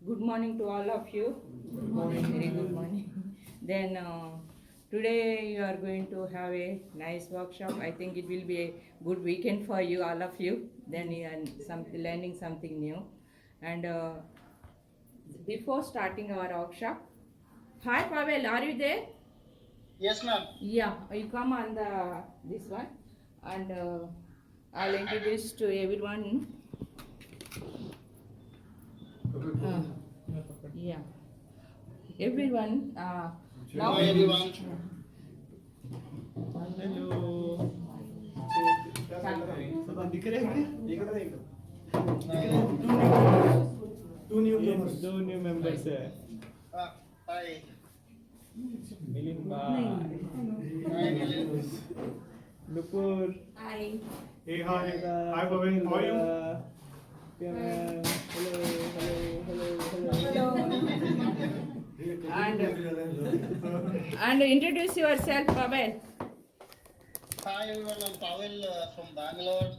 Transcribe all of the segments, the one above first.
Good morning to all of you. Good morning. Very good morning. Then today you are going to have a nice workshop. I think it will be a good weekend for you, all of you. Then you are learning something new. And before starting our workshop, hi Pavel, are you there? Yes, ma'am. Yeah, you come on this one, and I'll introduce to everyone. Yeah, everyone. Now, Hi, everyone. Hello. Two new members है. Hi. Milim ba? Hi, Nilesh. Nupur. hi. Hey, hi. Hello. Hi, Bhavin. How are you? Hello. Hello. And introduce yourself, Pavel. Hi, everyone. I'm Pavel from Bangalore.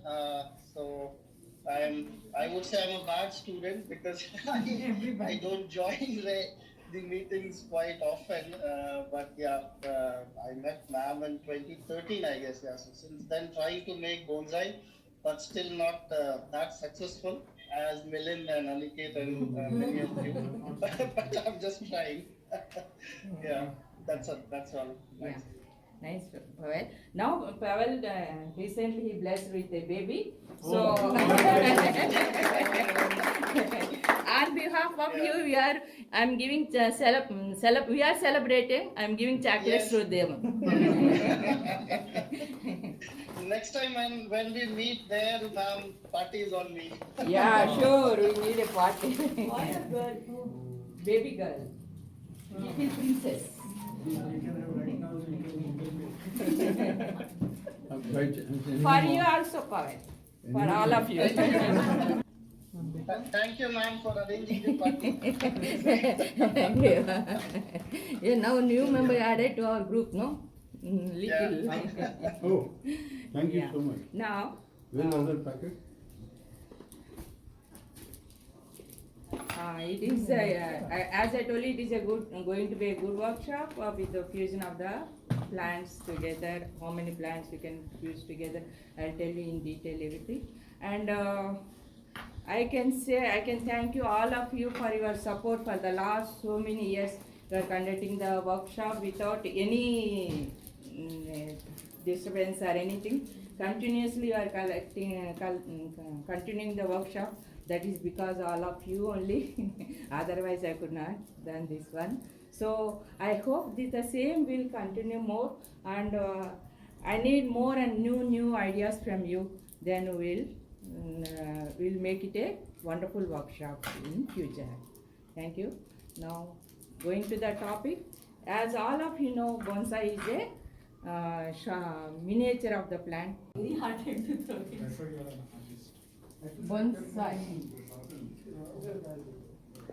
I would say I'm a bad student because I don't join the meetings quite often. But yeah, I met ma'am in 2013, I guess. Yeah. So since then, trying to make bonsai, but still not that successful as Milind and Aniket and many of you. But I'm just trying. Yeah, that's all. That's all. Yeah. Nice. Nice, Pavel. Now, Pavel recently he blessed with a baby. So, Oh. on behalf of Yeah. you, I'm giving we are celebrating. I'm giving chocolates Yes. to them. Next time when we meet there, ma'am, party is on me. Yeah, sure. We need a party. Baby girl, little princess. For you also, Pavel. For all of you. Thank you, ma'am, for arranging the party. Thank you. Yeah, now new member added to our group, no? Little. Oh, thank you Yeah. so much. Now, Where's the other packet? it is as I told you, it is going to be a good workshop with the fusion of the plants together. How many plants you can fuse together? I'll tell you in detail everything. And I can thank you all of you for your support for the last so many years. You are conducting the workshop without any disturbance or anything. Continuously you are continuing the workshop. That is because all of you only. Otherwise I could not done this one. So I hope the same will continue more, and I need more and new ideas from you. Then we'll make it a wonderful workshop in future. Thank you. Now going to the topic. As all of you know, bonsai is a miniature of the plant. Very hard to throw it. Bonsai.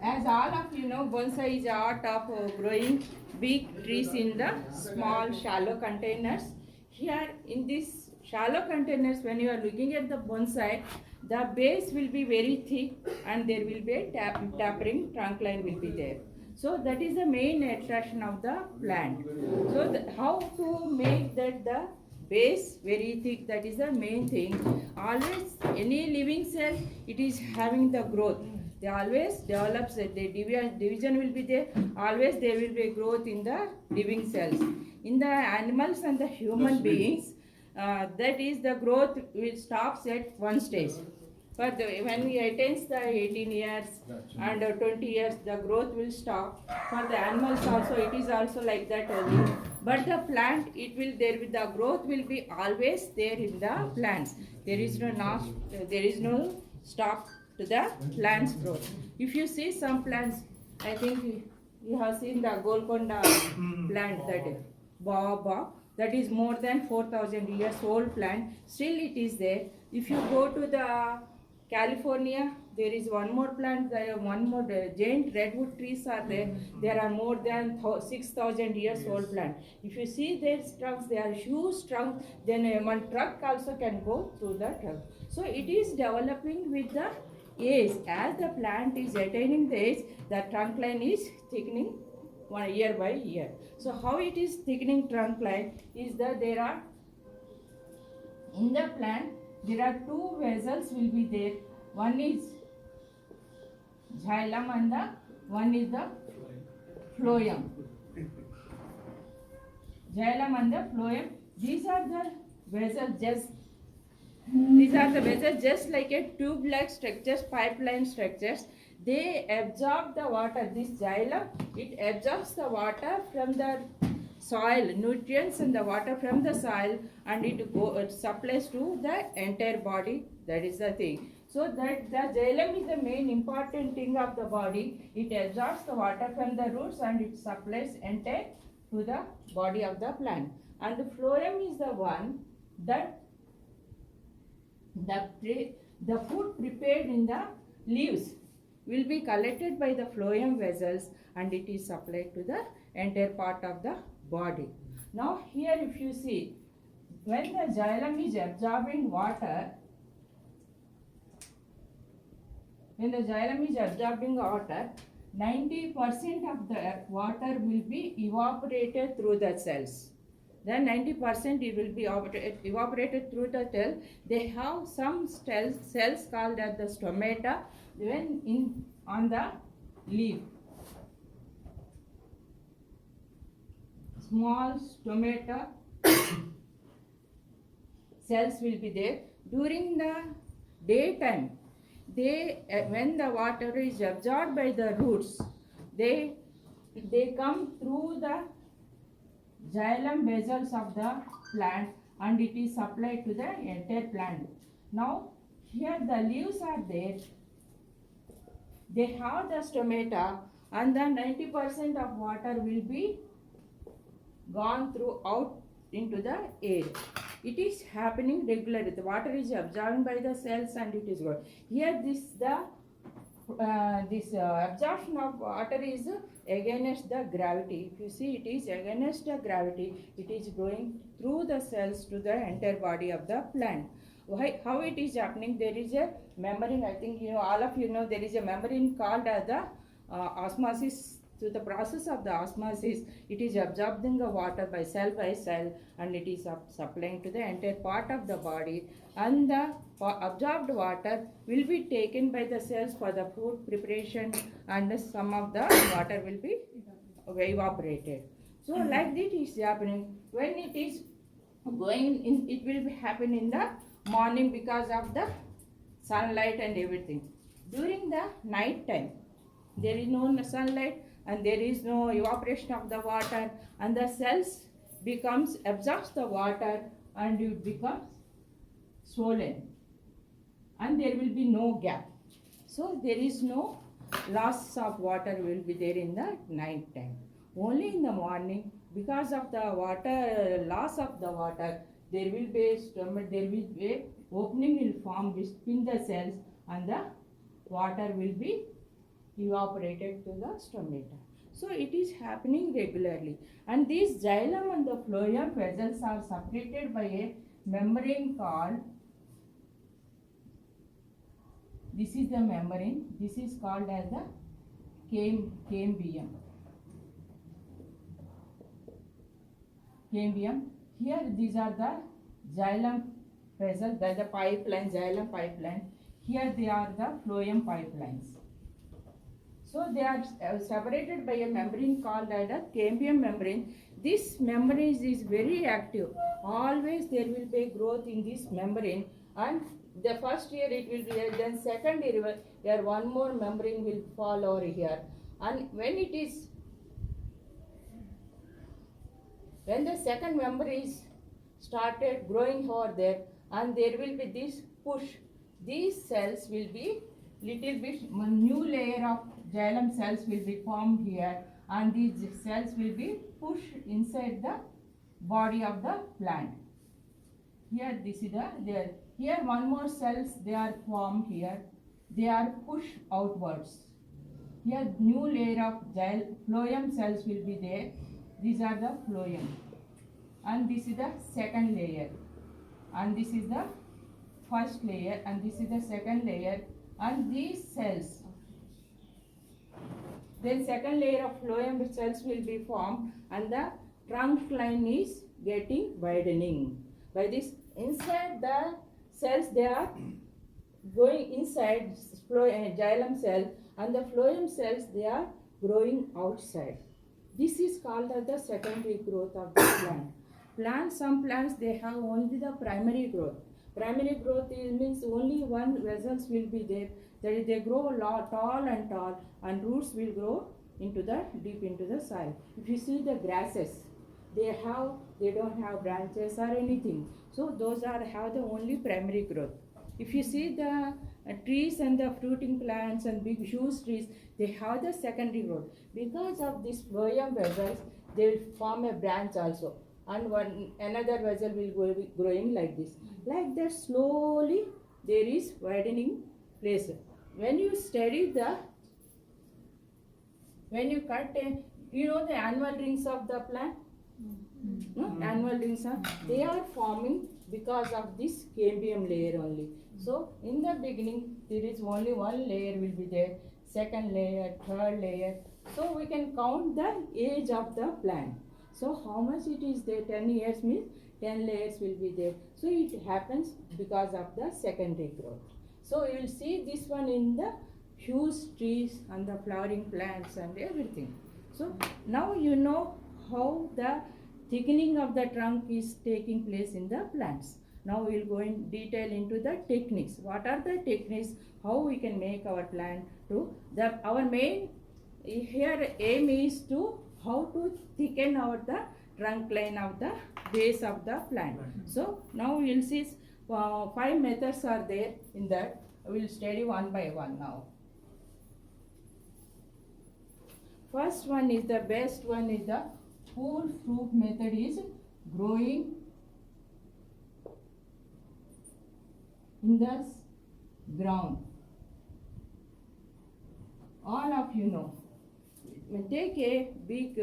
As all of you know, bonsai is the art of growing big trees in the small shallow containers. Here in these shallow containers, when you are looking at the bonsai, the base will be very thick and there will be a tapering trunk line will be there. So that is the main attraction of the plant. So how to make that the base very thick, that is the main thing. Always any living cell, it is having the growth. They always develops, the division will be there. Always there will be growth in the living cells. In the animals and the human beings, that is the growth will stops at one stage. But when we attains the 18 years and 20 years, the growth will stop. For the animals also, it is also like that only. But the plant, the growth will be always there in the plants. There is no stop to the plant's growth. If you see some plants, I think you have seen the Golconda plant, that is baobab, that is more than 4,000 years old plant. Still it is there. If you go to the California, there is one more plant, giant redwood trees are there. There are more than 6,000 years old plant. If you see their trunks, they are huge trunks. Then one truck also can go through the trunk. So it is developing with the age, as the plant is attaining the age, the trunk line is thickening one year by year. So how it is thickening trunk line is that there are, in the plant, there are two vessels will be there. One is xylem and the one is the phloem. Xylem and the phloem. These are the vessels just like a tube-like structures, pipeline structures. They absorb the water. This xylem, it absorbs the water from the soil, nutrients and the water from the soil, and it supplies to the entire body. That is the thing. So that the xylem is the main important thing of the body. It absorbs the water from the roots and it supplies entire to the body of the plant. And the phloem is the one that the food prepared in the leaves will be collected by the phloem vessels and it is supplied to the entire part of the body. Now here if you see, when the xylem is absorbing water, 90% of the water will be evaporated through the cells. Then 90% it will be evaporated through the cell. They have some cells called as the stomata on the leaf. Small stomata cells will be there. During the daytime, when the water is absorbed by the roots, they come through the xylem vessels of the plant and it is supplied to the entire plant. Now here the leaves are there. They have the stomata and the 90% of water will be gone throughout into the air. It is happening regularly. The water is absorbed by the cells and it is going. Here this absorption of water is against the gravity. If you see, it is against the gravity. It is going through the cells to the entire body of the plant. How it is happening? There is a membrane. I think all of you know there is a membrane called as the osmosis. Through the process of the osmosis, it is absorbing the water by cell and it is supplying to the entire part of the body, and the absorbed water will be taken by the cells for the food preparation and some of the water will be evaporated. So like this is happening. When it is going in, it will happen in the morning because of the sunlight and everything. During the night time, there is no sunlight and there is no evaporation of the water, and the cells absorbs the water and it becomes swollen and there will be no gap. So there is no loss of water will be there in the night time. Only in the morning, because of the water loss of the water, there will be a opening will form between the cells and the water will be evaporated to the stomata. So it is happening regularly, and these xylem and the phloem vessels are separated by a membrane called, this is the membrane, this is called as the cambium. Here these are the xylem vessels, that the pipeline, xylem pipeline. Here they are the phloem pipelines. So they are separated by a membrane called as a cambium membrane. This membrane is very active. Always there will be growth in this membrane, and the first year it will be there, then second year there one more membrane will fall over here. And when the second membrane is started growing over there, and there will be this push, these cells will be little bit, new layer of xylem cells will be formed here, and these cells will be pushed inside the body of the plant. Here this is there. Here one more cells they are formed here. They are pushed outwards. Here new layer of phloem cells will be there. These are the phloem. And this is the second layer. And this is the first layer, and this is the second layer, and these cells. Then second layer of phloem cells will be formed and the trunk line is getting widening. By this inside the cells they are going inside xylem cell and the phloem cells they are growing outside. This is called as the secondary growth of the plant. Some plants they have only the primary growth. Primary growth means only one vessels will be there. That is, they grow tall and roots will grow into the deep into the soil. If you see the grasses, they don't have branches or anything. So those have the only primary growth. If you see the trees and the fruiting plants and big huge trees, they have the secondary growth. Because of this phloem vessels, they will form a branch also. And another vessel will be growing like this. Like that slowly there is widening place. When you study when you cut the annual rings of the plant? No? Annual rings they are forming because of this cambium layer only. So in the beginning there is only one layer will be there, second layer, third layer. So we can count the age of the plant. So how much it is there? 10 years means 10 layers will be there. So it happens because of the secondary growth. So you will see this one in the huge trees and the flowering plants and everything. So now you know how the thickening of the trunk is taking place in the plants. Now we will go in detail into the techniques. What are the techniques? How we can make our plant to our main here aim is to how to thicken the trunk line of the base of the plant. So now we will see 5 methods are there in that. We will study one by one now. First one is the best one is the whole fruit method is growing in the ground. All of you know. Take a big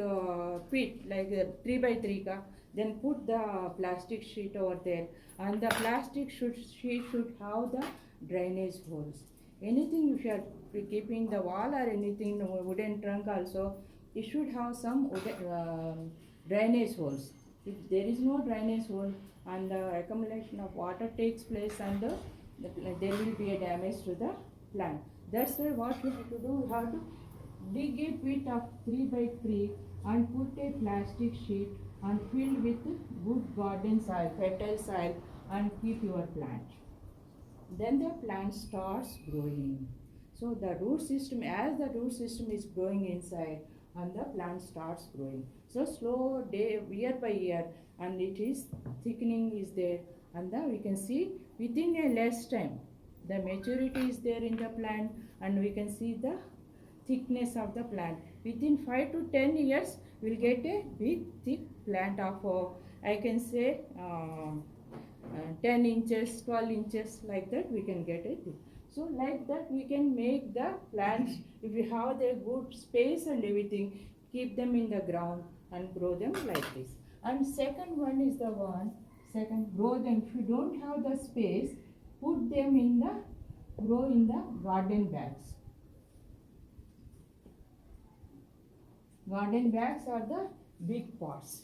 pit like a 3 by 3 ka, then put the plastic sheet over there and the plastic sheet should have the drainage holes. Anything if you are keeping the wall or anything wooden trunk also, it should have some drainage holes. If there is no drainage hole and the accumulation of water takes place and there will be a damage to the plant. That's why what you have to do, you have to dig a pit of 3 by 3 and put a plastic sheet and fill with good garden soil, fertile soil and keep your plant. Then the plant starts growing. So the root system, as the root system is growing inside and the plant starts growing. So slow day, year by year and it is thickening is there and we can see within a less time the maturity is there in the plant and we can see the thickness of the plant. Within 5 to 10 years we will get a big thick plant of I can say 10 inches, 12 inches like that we can get it. So like that we can make the plants, if you have the good space and everything, keep them in the ground and grow them like this. And second one is the one, grow them. If you don't have the space, put them in grow in the garden bags. Garden bags are the big pots.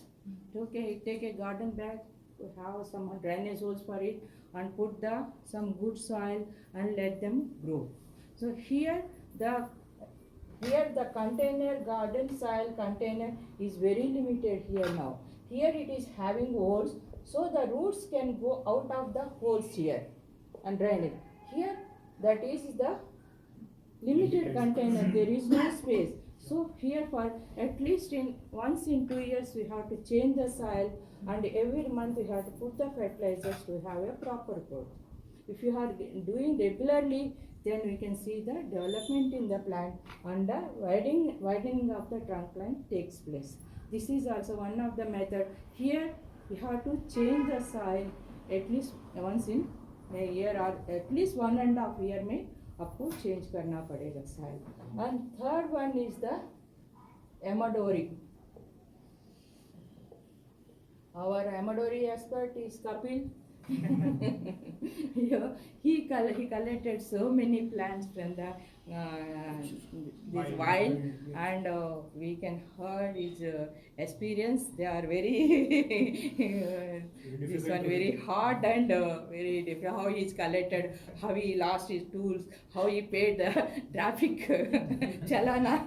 Okay, take a garden bag, have some drainage holes for it and put some good soil and let them grow. So here the container, garden soil container is very limited here now. Here it is having holes, so the roots can go out of the holes here and drain it. Here that is the limited container, there is no space. So here for at least once in 2 years we have to change the soil and every month we have to put the fertilizers to have a proper growth. If you are doing regularly, then we can see the development in the plant and the widening of the trunk line takes place. This is also one of the method. Here you have to change the soil at least once in a year or at least 1.5 year में आपको change करना पड़ेगा soil. And third one is the Amadori. Our Amadori expert is Kapil Yeah, he collected so many plants from the this wild, and we can heard his experience. They are very this one very hard and very different. How he's collected, how he lost his tools, how he paid the traffic chalana.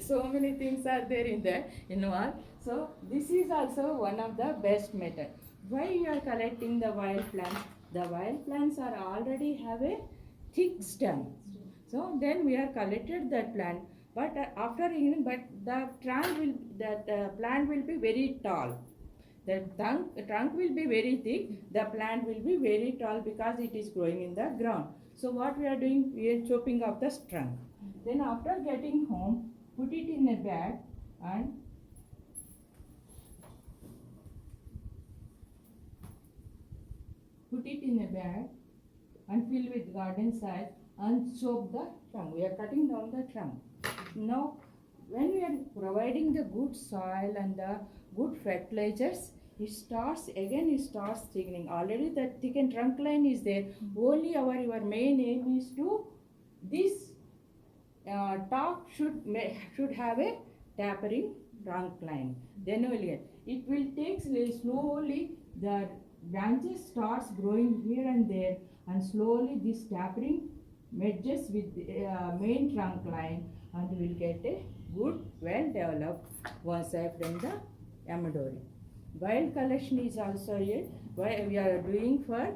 So many things are there in there in one. So this is also one of the best method. Why you are collecting the wild plants? The wild plants are already have a thick stem. So then we are collected that plant, but but the plant will be very tall. The trunk will be very thick. The plant will be very tall because it is growing in the ground. So what we are doing? We are chopping off the trunk. Then after getting home, put it in a bag and put it in a bag and fill with garden soil and soak the trunk. We are cutting down the trunk. Now, when we are providing the good soil and the good fertilizers, it starts thickening. Already the thickened trunk line is there. Only your main aim is to this top should have a tapering trunk line. Then only it will take slowly the branches starts growing here and there, and slowly this tapering merges with the main trunk line, and we will get a good well developed bonsai from the Amadori. Wild collection is also here. Why we are doing for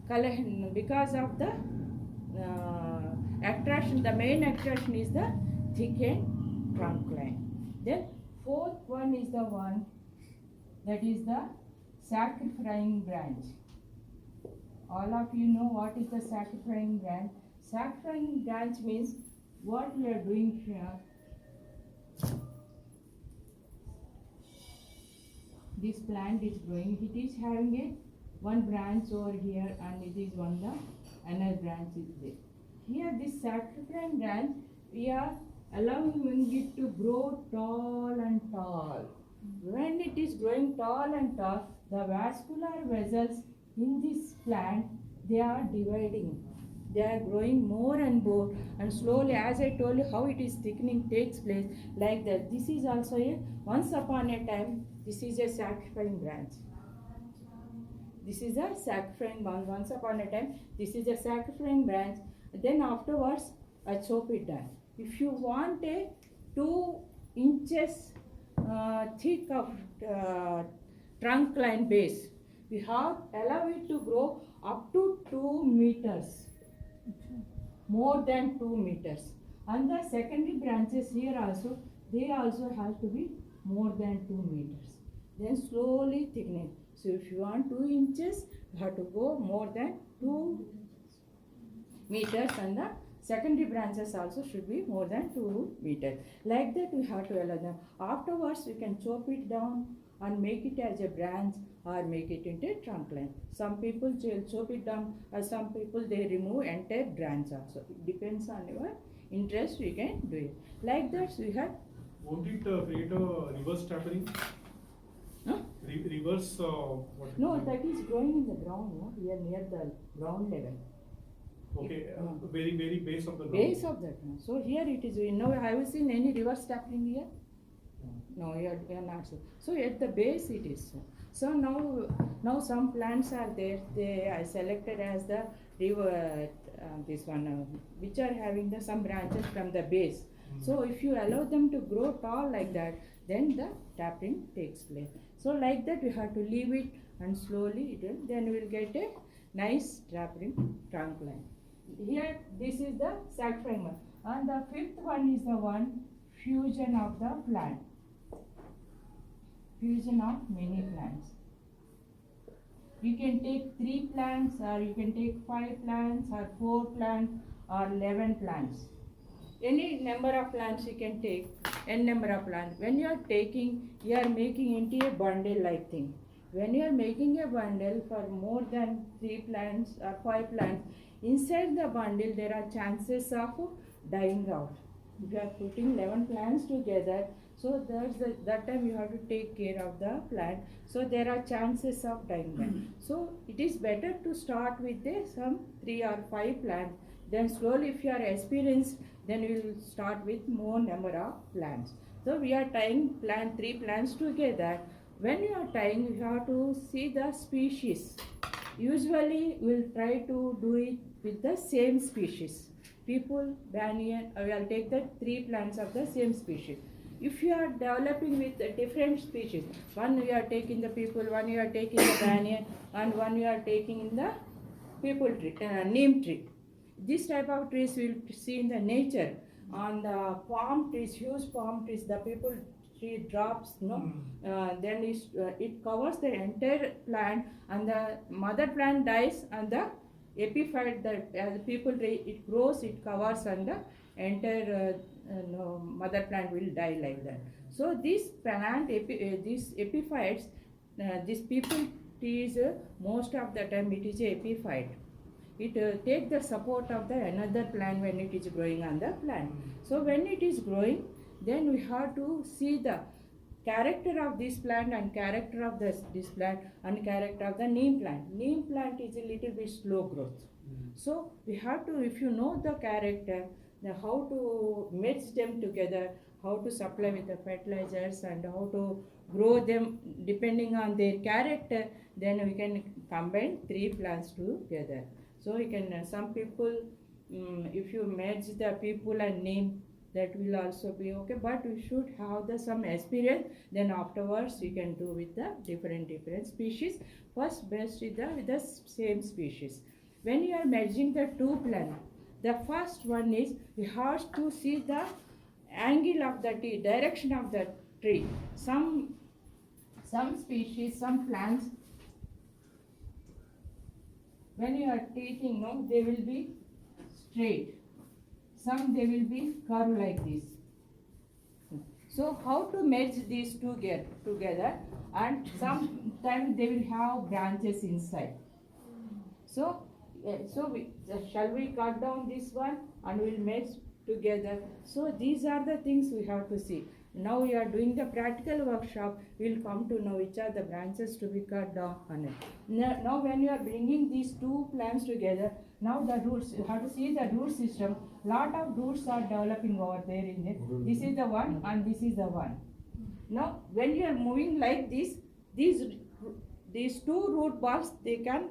collection because of the attraction. The main attraction is the thickened trunk line. Then fourth one is the one that is the sacrificing branch. All of you know what is the sacrificing branch. Sacrificing branch means what we are doing here. This plant is growing. It is having a one branch over here, and it is another branch is there. Here this sacrificing branch, we are allowing it to grow tall and tall. When it is growing tall and tall, the vascular vessels in this plant, they are dividing. They are growing more and more, and slowly, as I told you how it is thickening takes place like that. This is also a once upon a time, this is a sacrificing branch. This is a sacrificing branch. Once upon a time, this is a sacrificing branch. Then afterwards, I chop it down. If you want a 2 inches thick of trunk line base, we have allow it to grow up to 2 meters, more than 2 meters. And the secondary branches here also, they also have to be more than 2 meters. Then slowly thickening. So if you want 2 inches, you have to go more than 2 meters, and the secondary branches also should be more than 2 meters. Like that we have to allow them. Afterwards we can chop it down and make it as a branch or make it into a trunk line. Some people chop it down, or some people they remove entire branch also. It depends on your interest, you can do it. Like that we have. Won't it create a reverse tapering? Huh? Reverse what? No, that is growing in the ground, no? We are near the ground level. Okay, very base of the ground. Base of that. No? So here it is. No, have you seen any reverse tapering here? No, you are not so. So at the base it is so. So now some plants are there. They are selected as the river this one which are having some branches from the base. So if you allow them to grow tall like that, then the tapping takes place. So like that we have to leave it, and slowly it will. Then we will get a nice tapping trunk line. Here this is the sacrificing one, and the fifth one is the one fusion of the plant. Fusion of many plants. You can take 3 plants, or you can take 5 plants, or 4 plants, or 11 plants. Any number of plants you can take, n number of plants. When you are taking, you are making into a bundle like thing. When you are making a bundle for more than 3 plants or 5 plants, inside the bundle there are chances of dying out. if you are putting 11 plants together, so that time you have to take care of the plant. So there are chances of dying them. So it is better to start with some 3 or 5 plants. Then slowly, if you are experienced, then you will start with more number of plants. So we are tying 3 plants together. When you are tying, you have to see the species. Usually, we'll try to do it with the same species. People, banyan, will take the 3 plants of the same species. If you are developing with a different species, one you are taking the people, one you are taking the banyan, and one you are taking in the people tree, neem tree. This type of trees we will see in the nature. On the palm trees, huge palm trees, the people tree drops, then it covers the entire plant, and the mother plant dies, and the epiphyte, the people tree, it grows, it covers, and the entire mother plant will die like that. So this plant, these epiphytes, this people trees, most of the time it is a epiphyte. It take the support of the another plant when it is growing on the plant. So when it is growing, then we have to see the character of this plant and character of this plant and character of the neem plant. Neem plant is a little bit slow growth. So we have to, if you know the character, how to mix them together, how to supply with the fertilizers, and how to grow them depending on their character, then we can combine 3 plants together. So you can, some people, if you merge the people and neem, that will also be okay, but you should have some experience, then afterwards you can do with the different species. First best is with the same species. When you are merging the 2 plants, the first one is you have to see the angle of the tree, direction of the tree. Some species, some plants, when you are taking, they will be straight. Some they will be curved like this. So how to merge these two together, and sometimes they will have branches inside. So shall we cut down this one and we'll merge together? So these are the things we have to see. Now we are doing the practical workshop, we'll come to know which are the branches to be cut down on it. Now when you are bringing these 2 plants together, now the roots, you have to see the root system. Lot of roots are developing over there in it. This is the one and this is the one. Now when you are moving like this, these 2 root balls, they can't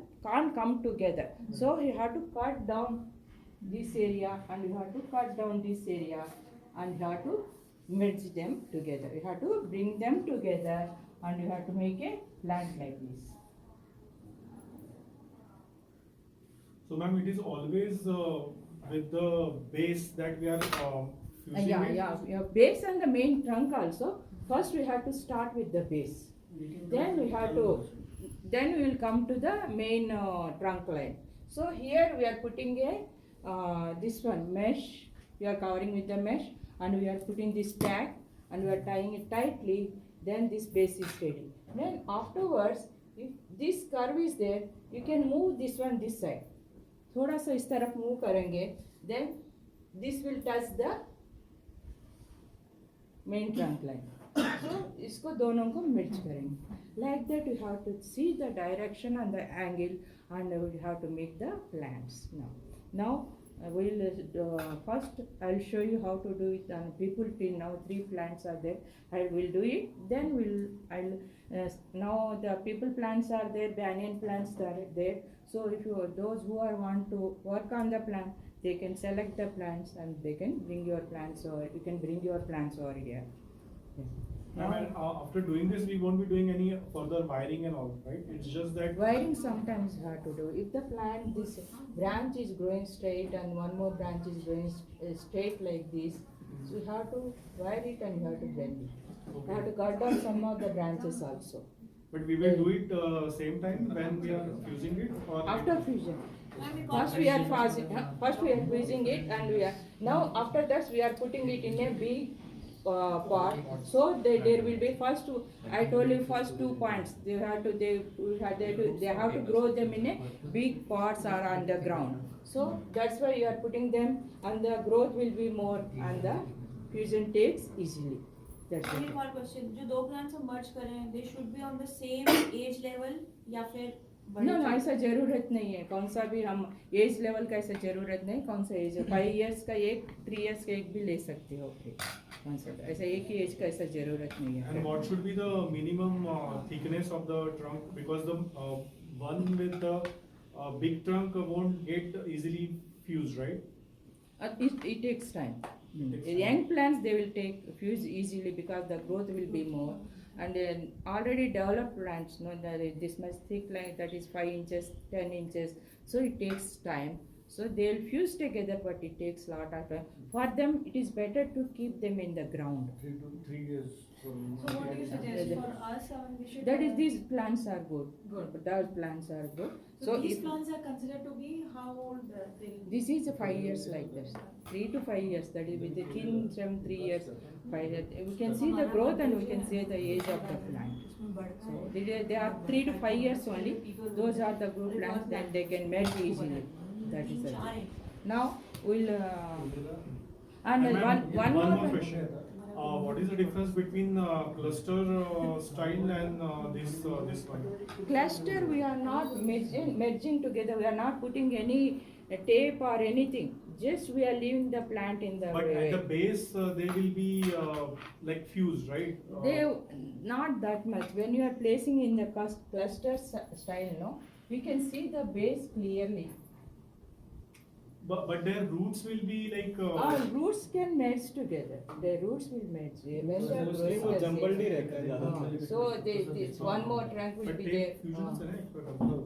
come together. So you have to cut down this area, and you have to cut down this area, and you have to merge them together. You have to bring them together, and you have to make a plant like this. So ma'am, it is always with the base that we are fusing it? Yeah. Base and the main trunk also. First we have to start with the base. Then we will come to the main trunk line. So here we are putting this one mesh. We are covering with the mesh, and we are putting this tag, and we are tying it tightly. Then this base is ready. Then afterwards, if this curve is there, you can move this one this side. थोड़ा सा इस तरफ move करेंगे, then this will touch the main trunk line. So इसको दोनों को merge करेंगे. Like that you have to see the direction and the angle, and you have to make the plants. Now we'll first I'll show you how to do it on people tree. Now 3 plants are there. I will do it. Then now the people plants are there, banyan plants are there. So if those who want to work on the plant, they can select the plants and they can bring your plants, or you can bring your plants over here. Yes. After doing this, we won't be doing any further wiring and all, right? It's just that wiring sometimes you have to do. If the plant, this branch is growing straight and one more branch is growing straight like this, so you have to wire it and you have to bend it. You have to cut down some of the branches also. But we will do it same time when we are fusing it, or After fusion. First we are fusing it, and now after that we are putting it in a big pot. So there will be I told you first 2 points. They have to grow them in a big pots or on the ground. So that's why you are putting them, and the growth will be more on the fusion takes easily. That's एक it. और question, जो दो plants हम मर्ज कर रहे हैं, they should be on the same edge level या फिर बड़े नो नो, छोटे? ऐसा जरूरत नहीं है, कौन सा भी हम एज लेवल का ऐसा जरूरत नहीं, कौन सा एज 5 इयर्स का एक, 3 इयर्स का एक भी ले सकते हो फिर, कौन सा ऐसा एक ही एज का ऐसा जरूरत नहीं है. And what should be the minimum thickness of the trunk? Because the one with the big trunk won't get easily fused, right? It takes time. Takes time. Young plants they will take fuse easily because the growth will be more, and then already developed plants know that this much thick like that is 5 inches, 10 inches, so it takes time. So they'll fuse together, but it takes lot of time. For them, it is better to keep them in the ground. 3 to 3 years. So what do you suggest for us? We should. That is, these plants are good. Those plants are good. So these if plants are considered to be how old? this is 5 years like this, 3 to 5 years. That is with the thin stem 3 years, 5 years. We can see the growth and we can see the age of the plant. So they are 3 to 5 years only. Those are the good plants. Then they can merge easily. That is it. Now we'll and And one ma'am, one more more question. What is the difference between cluster style and this one? cluster. We are not merging together. We are not putting any tape or anything. Just we are leaving the plant in the But way. at the base, they will be like fused, right? They not that much. When you are placing in the cluster style, no, we can see the base clearly. But their roots will be like. Our roots can merge together. Their roots will merge. When they are mostly वो growing the jumbled he same- रहता है ज़्यादातर. So this one more trunk will But be tape there. fusion से ना एक प्रकार.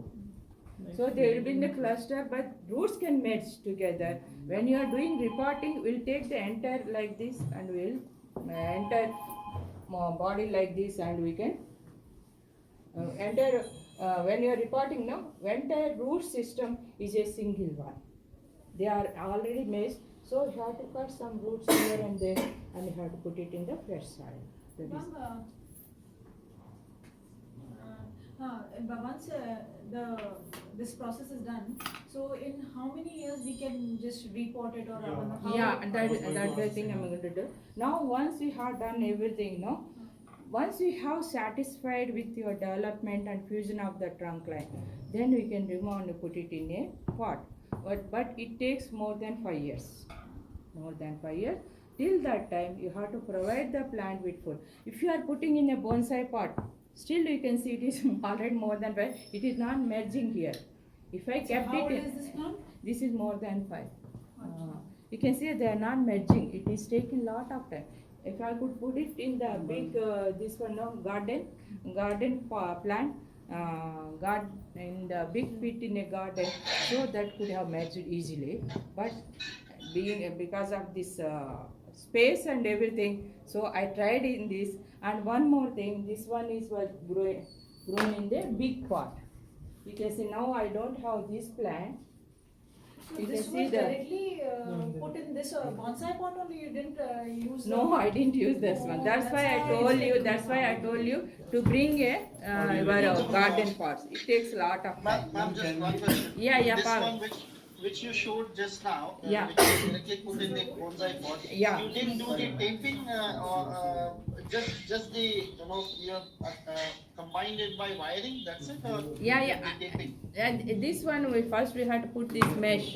So they will be in the cluster, but roots can merge together. When you are doing repotting, we'll take the entire like this and we'll enter body like this and we can enter. When you are repotting now, entire root system is a single one. They are already merged, so you have to cut some roots here and there, and you have to put it in the fresh soil. That is. But once this process is done, so in how many years we can just report it or how? Yeah, and that's the thing I'm going to do. Now, once we have done everything, no, once we have satisfied with your development and fusion of the trunk line, then we can remove and put it in a pot. But it takes more than 5 years. More than 5 years. Till that time, you have to provide the plant with food. If you are putting in a bonsai pot, still you can see it is already more than 5. It is not merging here. If I kept How it old in, is this plant? this is more than 5. You can see they are not merging. It is taking lot of time. If I could put it in the big this one no garden plant, in the big pit in a garden, so that could have merged easily. But being because of this space and everything, so I tried in this. And one more thing, this one is was grown in the big pot. You can see now I don't have this plant. So You this can see was the- directly put in this bonsai pot only. You didn't use. No, I didn't use this one. That's why I told you. That's why I told you to bring a your garden pots. It takes a lot of time. Ma'am, just one question. Yeah, yeah, This Paul. one which you showed just now, Yeah. which you directly put in the bonsai pot. Yeah. You didn't do the taping, or just the you have combined it by wiring. That's it. Or Yeah, you yeah. did taping? And this one we had to put this mesh,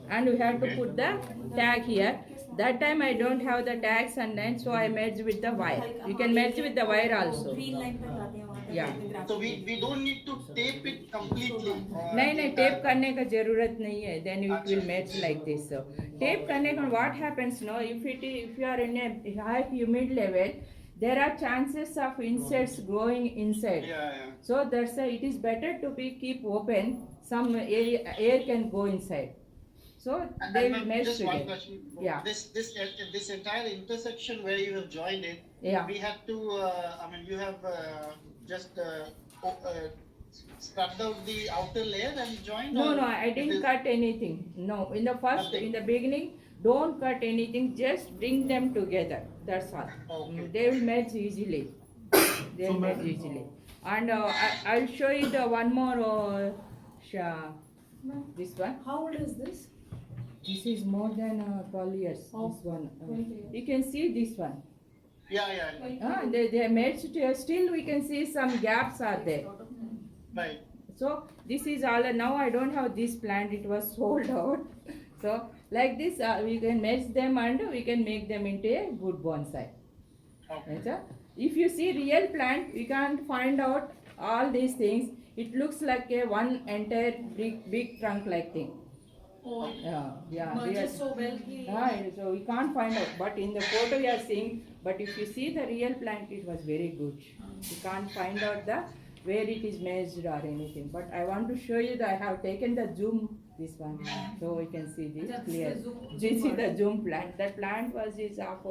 and we had to put the tag here. That time I don't have the tags, and then so I merged with the wire. You can merge with the wire also. Green line पे जाते हैं वहाँ पे Yeah. the graph. So we don't need to tape it completely. नहीं tape करने का जरूरत नहीं है. Then it will merge like this. So tape करने का what happens no? If you are in a high humid level, there are chances of insects growing inside. Yeah. So that's why it is better to keep open. Some air can go inside. So And they will ma'am, merge just one together. question. Yeah. This entire intersection where you have joined it, Yeah. we have to. You have just scrubbed out the outer layer and joined. No, or no, I it didn't is- cut anything. No, in the beginning, don't cut anything. Just bring them together. That's all. Okay. They will merge easily. They will merge easily. And I'll show you the one more. This one. How old is this? This is more than 12 years. Oh, This one. 20 years. You can see this one. Yeah. They are merged here. Still we can see some gaps are there. Right. So this is all. Now I don't have this plant. It was sold out. So like this, we can merge them and we can make them into a good bonsai. Okay. Right, if you see real plant, we can't find out all these things. It looks like a one entire big trunk like thing. Oh, Yeah. merges so well. So we can't find out. But in the photo we are seeing. But if you see the real plant, it was very good. You can't find out the where it is merged or anything. But I want to show you that I have taken the zoom this one, so we can see this That's clear. the zoom- This zoom is the zoom plant. That plant is of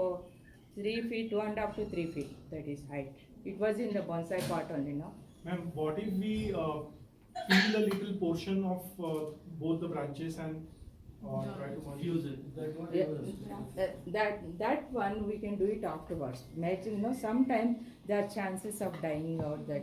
3 feet, 2.5 to 3 feet. That is height. It was in the bonsai pot only, no? Ma'am, what if we peel a little portion of both the branches and try to fuse it? That one we can do it afterwards. Imagine, sometimes there are chances of dying out. That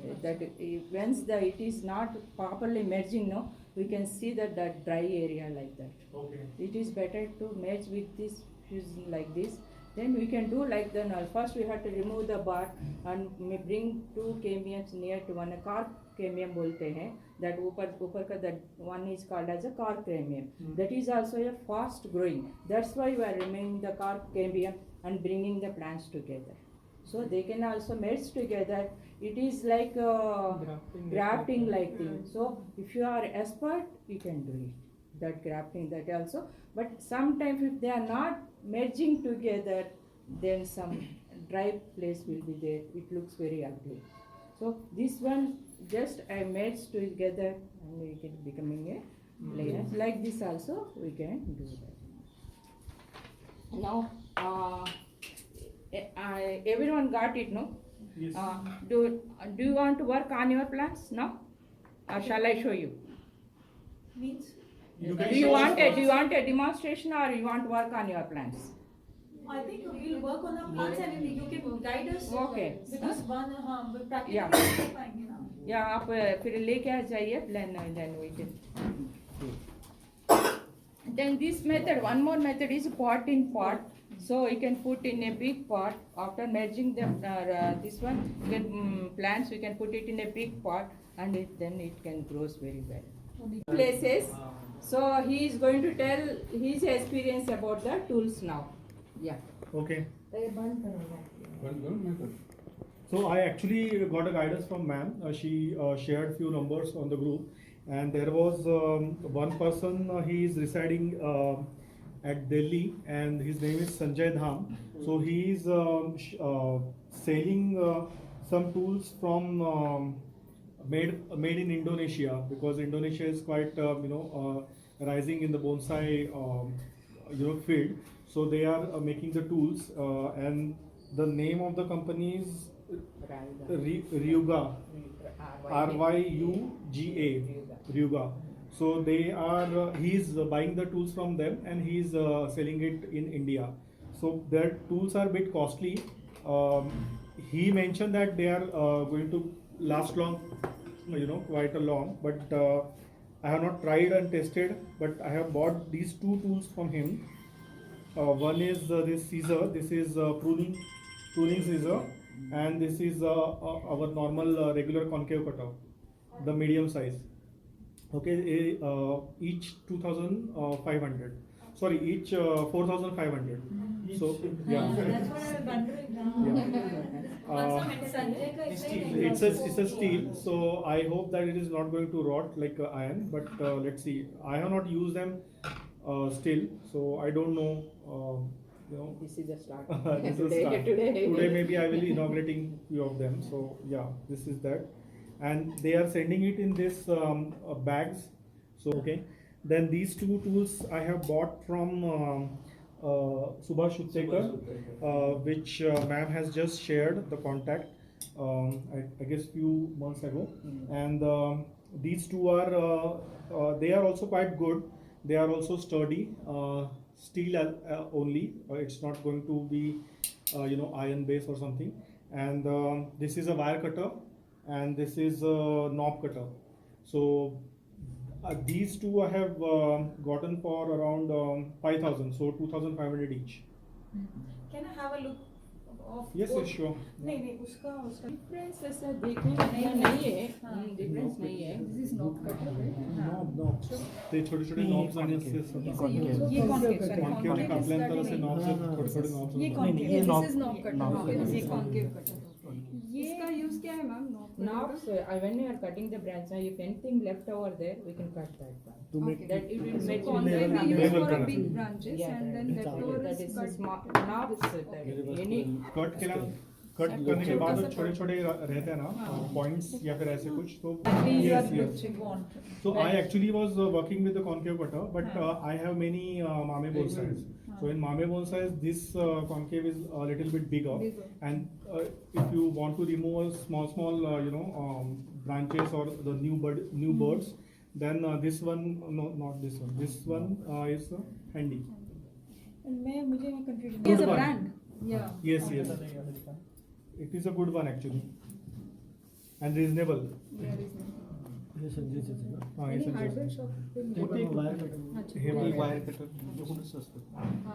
once it is not properly merging, we can see that dry area like that. Okay. It is better to merge with this fusing like this. Then we can do like the null. First we have to remove the bark and bring 2 kmiums near to one. Cork cambium बोलते हैं. That ऊपर का that one is called as a cork cambium. That is also a fast growing. That's why we are removing the cork cambium and bringing the plants together. So they can also merge together. It is like grafting like thing. So if you are expert, you can do it. That grafting, that also. But sometimes if they are not merging together, then some dry place will be there. It looks very ugly. So this one just I merged together and we can becoming a layer. Like this also we can do that. Now everyone got it, no? Yes. Do you want to work on your plants now? Or shall I show you? Means? You Do can you show want us a demonstration or you want to work on your plants? I think we'll work on the plants and you can guide us. Okay. Because one, practically Yeah. it's fine, या आप फिर लेके आ जाइए plan then we can. Then this method, one more method is pot in pot. So you can put in a big pot. After merging them, this one, you can plants. We can put it in a big pot, and then it can grows very well. Places. So he is going to tell his experience about the tools now. Yeah. Okay. So I actually got a guidance from ma'am. She shared few numbers on the group, and there was one person. He is residing at Delhi, and his name is Sanjay Dham. So he is selling some tools from made in Indonesia, because Indonesia is quite rising in the bonsai field. So they are making the tools, and the name of the company is Ryuga, Ryuga, Ryuga. So they are he's buying the tools from them and he's selling it in India. So their tools are a bit costly. He mentioned that they are going to last long, quite a long. But I have not tried and tested. But I have bought these 2 tools from him. One is this scissor. This is pruning scissor, and this is our normal regular concave cutter, the medium size. Okay, each 2,500. Sorry, each 4,500. So yeah. That's what I was wondering now. It's a steel, so I hope that it is not going to rot like iron. But let's see. I have not used them still, so I don't know. This is the start. This is start. Today maybe I will be inaugurating few of them. So yeah, this is that, and they are sending it in this bags. So okay, then these 2 tools I have bought from Subhash Uttekar, which ma'am has just shared the contact. I guess few months ago, and these 2 are they are also quite good. They are also sturdy. Steel only. It's not going to be iron base or something. And this is a wire cutter, and this is a knob cutter. So These two I have gotten for around 5,000, so 2,500 each. Can I have a look of Yes, both? yes, sure. नहीं उसका difference ऐसा देखने का इतना नहीं है, difference नहीं है. This is not cut. ते छोटे छोटे knobs आणि असे सब. ये concave, sorry, Concave ने कापल्यानंतर असे knobs आहेत, थोडे थोडे knobs ये आहेत. concave, ये this knob- is knob cut. knob cut. ये concave cut. इसका यूज क्या है ma'am Knobs, when you are cutting the branch, if anything left over there, we can cut that one. To make That it will make concave we use Level for a branch. big branches Yeah, and then that leftover that is is cut. small knobs. That any cut केला, cut करने के बाद छोटे छोटे रहते हैं ना points या फिर ऐसे कुछ तो. Yes, yes. So I actually was working with the concave cutter, but I have many mame bonsais. So in mame bonsais, this concave is a little bit bigger, and if you want to remove a small branches or the new birds, then this one, no, not this one. This one is handy. मैं मुझे confusion. He is Good a one. brand. Yeah. Yes, yes. It is a good one actually, and reasonable. Yeah, reasonable. हे संजय चे ना हाँ, ये Any समझो. hardware shop पे ते मिळेल? पण वायर कटर अच्छा. हे हे वायर. वायर कटर कुठेच असतं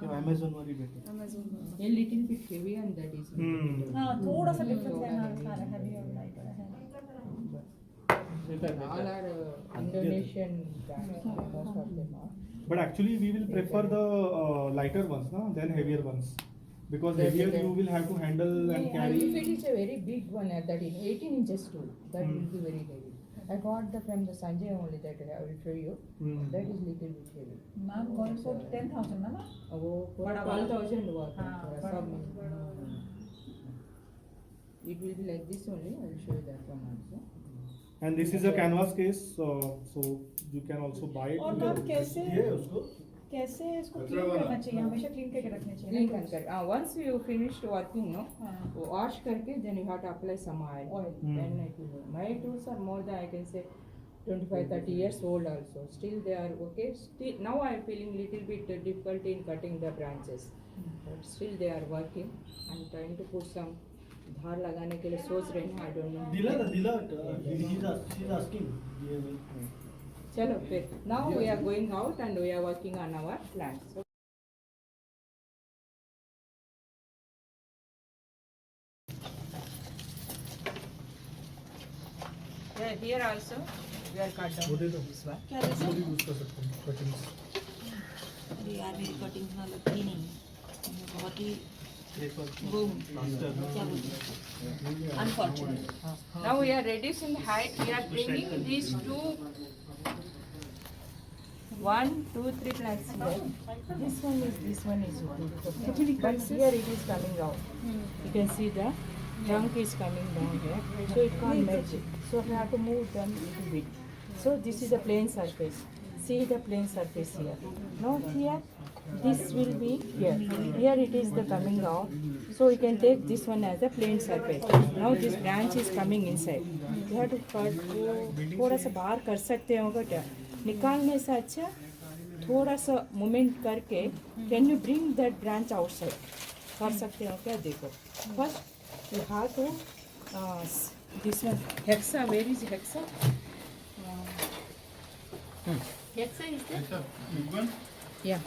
ते Amazon वर भेटतं Amazon were. a little bit heavy and that is. हाँ थोड़ा सा difference है ना सारा heavy और light है. All are Indonesian brands, most of them are. But actually, we will prefer the lighter ones, na, than heavier ones, because Yes, heavier okay. you will have to handle and If carry. it is a very big one, that is 18 inches too, that will be very heavy. I got from the Sanjay only that I will show you. That is little bit heavy. Ma'am going for 10,000 ना? वो पूरा 12,000 हुआ था हाँ, थोड़ा बड़ा सब. It will be like this only. I will show you that one also. And this is a canvas case, so you can also buy it. और मैम कैसे ये उसको कैसे इसको क्लीन करना चाहिए हमेशा क्लीन करके रखना चाहिए Clean and cut. Once you finished working, no, हाँ. wash करके then you have to apply some oil. Oil. Then it will. My tools are more than I can say 25-30 years old also. Still they are okay. Still now I am feeling little bit difficulty in cutting the branches, but still they are working. I am trying to put some धार लगाने के लिए सोच रहे हैं. I don't know. दिला she's asking चलो फिर. Now we are going out and we are working on our plants. So, yeah, here also we are cut down this one. क्या जैसे भी use कर सकते हैं cuttings. अरे यार मेरी कटिंग ना लगती नहीं मैं बहुत ही वो क्या बोलते unfortunate Now we are reducing the height. We are bringing these two, 1, 2, 3 plants here. This one is okay. But here it is coming out. You can see the trunk is coming down here, so it can't merge it. So we have to move them a little bit. So this is the plain surface. See the plain surface here. Now here, this will be here. Here it is the coming out. So we can take this one as a plain surface. Now this branch is coming inside. You have to cut को थोड़ा सा बाहर कर सकते हो क्या? निकालने से अच्छा थोड़ा सा मूवमेंट करके can you bring that branch outside कर सकते हो क्या? देखो first you have to this one hexa. Where is hexa? Hexa is there? Yeah.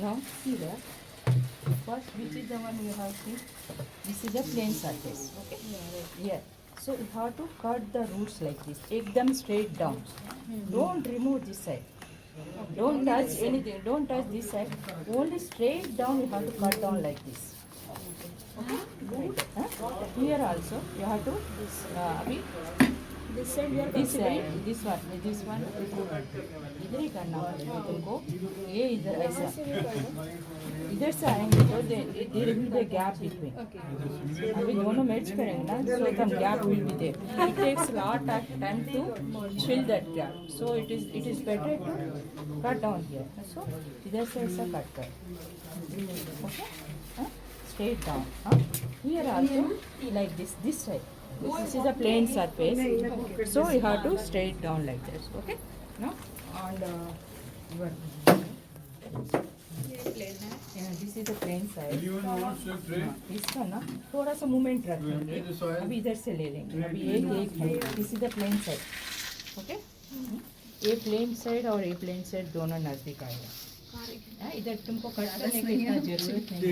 Now see there. First, which is the one you have to? This is a plain surface. Okay. Yeah. So you have to cut the roots like this. Ekdam straight down. Don't remove this side. Don't touch anything. Don't touch this side. Only straight down. You have to cut down like this. Okay. Right. Huh? Here also you have to. Abhi. This side we are This considering. side, this one, इधर ही करना पड़ेगा तुमको. ये इधर ऐसा, इधर से आएंगे तो there will be a gap between. अभी दोनों merge करेंगे ना, so some gap will be there. It takes a lot of time to fill that gap. So it is better to cut down here. So इधर से ऐसा cut कर. Okay? Huh? Straight down. Huh? Here also like this side. This is a plain surface, so you have to straight down like this. Okay? Now, and your yeah, this is the plain side. इसका ना थोड़ा सा movement रखेंगे. अभी इधर से ले लेंगे. अभी एक है. This is the plain side. Okay? A plain side और ए प्लेन साइड दोनों नजदीक आएगा। हाँ, इधर तुमको कट करने की इतना जरूरत नहीं है।